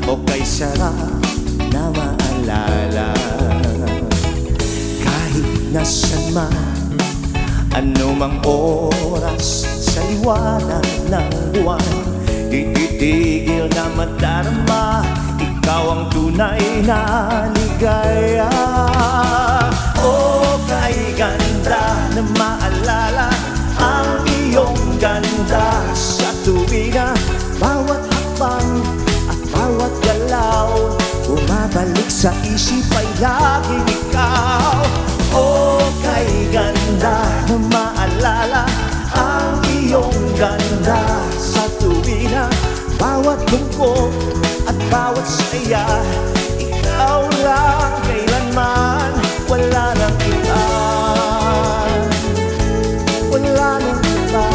o kay sarap na maalala. Kahit nasan man, anumang oras sa liwanag ng buwan, di titigil na madarama, ikaw ang tunay na ligaya. O kay ganda na maalala ang iyong ganda sa tuwina, bawat hakbang at bawat galaw, bumabalik sa isip ay laging ikaw. O kay ganda na maalala ang iyong ganda sa tuwina, bawat lungkot at bawat saya, ikaw lang kailanman, wala nang iba, wala nang iba.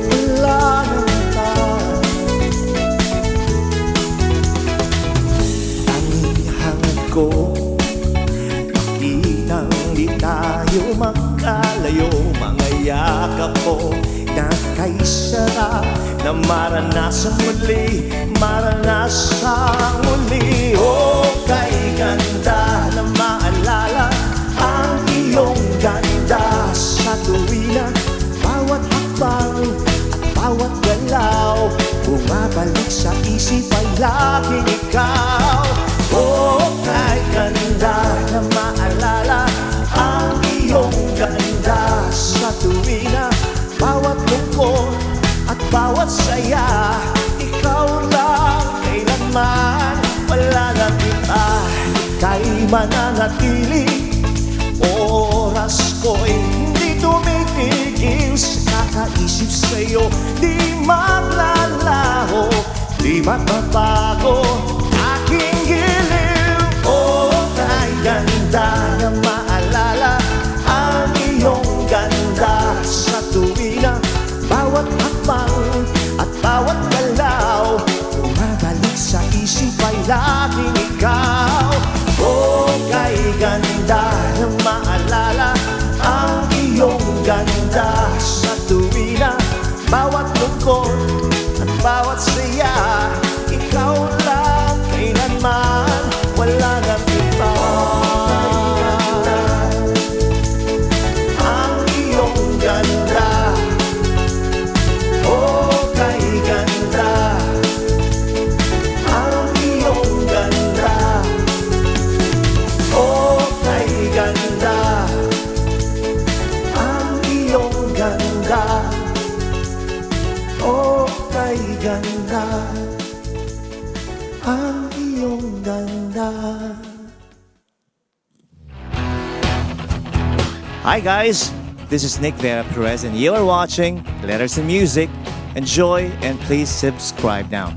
Wala nang iba. Ang hangad ko, makitang di tayo magkalayo, mga yakap ko na kay sarap na maranasan muli, maranasan muli. O kay ganda na maalala ang iyong ganda sa tuwina, bawat hakbang at bawat galaw, bumabalik sa isip ay laging ikaw. O kay ganda na maalala ang iyong ganda sa tuwina, bawat lungkot at bawat saya, ikaw lang kailanman, wala nang iba. Ika'y mananatili, oras ko'y hindi tumitigil sa kakaisip sa'yo, di maglalaho, di magbabago aking giliw. O kay ganda na maalala ang iyong ganda sa tuwina, bawat hakbang at bawat galaw, bumabalik sa isip ay laging ikaw. O kay ganda na maalala ang iyong ganda sa tuwina, bawat lungkot at bawat saya, ikaw lang kailanman, wala nang iba. Ang iyong ganda, o kay ganda, ang iyong ganda, o kay ganda, ang iyong ganda, o kay ganda, ang iyong ganda. Hi guys, this is Nick Vera Perez and you are watching Letters and Music. Enjoy and please subscribe now.